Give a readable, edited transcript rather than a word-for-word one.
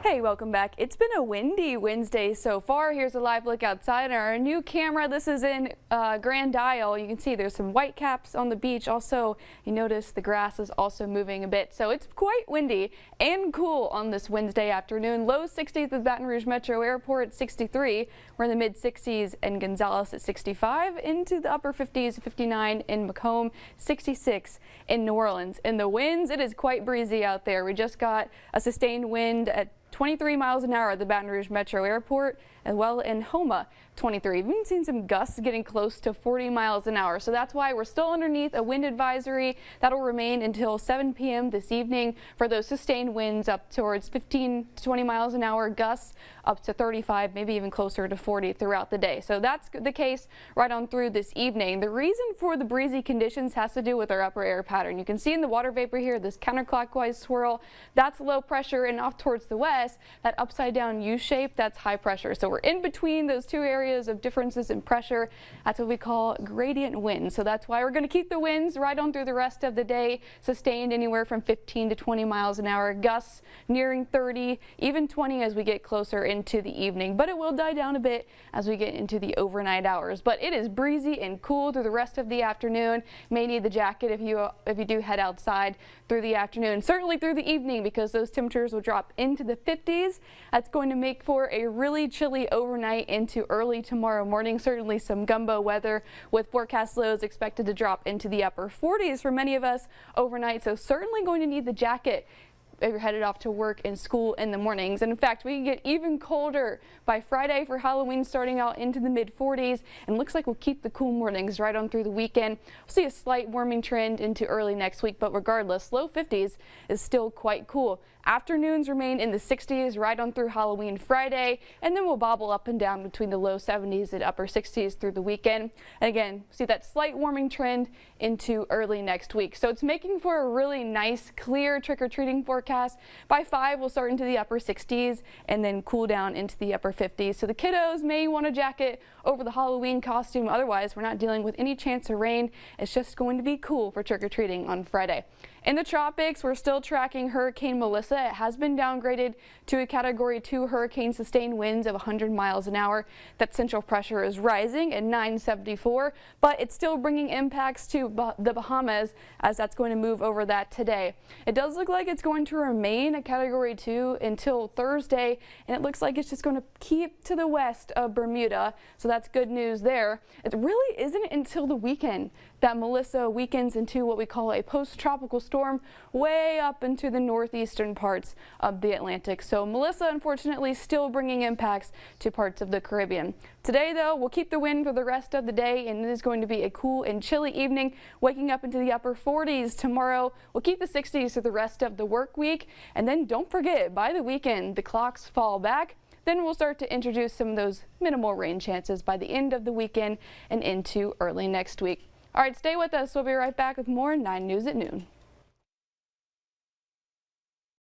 Hey, welcome back. It's been a windy Wednesday so far. Here's a live look outside on our new camera. This is in Grand Isle. You can see there's some white caps on the beach. Also, you notice the grass is also moving a bit. So it's quite windy and cool on this Wednesday afternoon. Low 60s at Baton Rouge Metro Airport, 63. We're in the mid 60s in Gonzales at 65, into the upper 50s, 59 in Macomb, 66 in New Orleans. In the winds, it is quite breezy out there. We just got a sustained wind at 23 miles an hour at the Baton Rouge Metro Airport, as well in Houma, 23. We've even seen some gusts getting close to 40 miles an hour. So that's why we're still underneath a wind advisory. That'll remain until 7 p.m. this evening for those sustained winds up towards 15 to 20 miles an hour, gusts up to 35, maybe even closer to 40 throughout the day. So that's the case right on through this evening. The reason for the breezy conditions has to do with our upper air pattern. You can see in the water vapor here, this counterclockwise swirl, that's low pressure, and off towards the west, that upside down U shape, that's high pressure. So we're in between those two areas of differences in pressure. That's what we call gradient winds. So that's why we're going to keep the winds right on through the rest of the day, sustained anywhere from 15 to 20 miles an hour, gusts nearing 30, even 20 as we get closer into the evening. But it will die down a bit as we get into the overnight hours. But it is breezy and cool through the rest of the afternoon. May need the jacket if you do head outside through the afternoon, certainly through the evening, because those temperatures will drop into the 50s. That's going to make for a really chilly overnight into early tomorrow morning. Certainly some gumbo weather, with forecast lows expected to drop into the upper 40s for many of us overnight. So certainly going to need the jacket if you're headed off to work and school in the mornings. And in fact, we can get even colder by Friday for Halloween, starting out into the mid 40s, and looks like we'll keep the cool mornings right on through the weekend. We'll see a slight warming trend into early next week, but regardless, low 50s is still quite cool. Afternoons remain in the 60s right on through Halloween Friday, and then we'll bobble up and down between the low 70s and upper 60s through the weekend. And again, see that slight warming trend into early next week. So it's making for a really nice, clear trick-or-treating forecast. By 5, we'll start into the upper 60s and then cool down into the upper 50s. So the kiddos may want a jacket over the Halloween costume. Otherwise, we're not dealing with any chance of rain. It's just going to be cool for trick-or-treating on Friday. In the tropics, we're still tracking Hurricane Melissa. It has been downgraded to a Category 2 hurricane, sustained winds of 100 miles an hour. That central pressure is rising at 974, but it's still bringing impacts to the Bahamas, as that's going to move over that today. It does look like it's going to remain a Category 2 until Thursday, and it looks like it's just going to keep to the west of Bermuda, so that's good news there. It really isn't until the weekend that Melissa weakens into what we call a post-tropical storm way up into the northeastern parts of the Atlantic. So Melissa, unfortunately, still bringing impacts to parts of the Caribbean. Today, though, we'll keep the wind for the rest of the day, and it is going to be a cool and chilly evening, waking up into the upper 40s tomorrow. We'll keep the 60s for the rest of the work week, and then don't forget, by the weekend, the clocks fall back. Then we'll start to introduce some of those minimal rain chances by the end of the weekend and into early next week. All right, stay with us. We'll be right back with more 9 News at noon.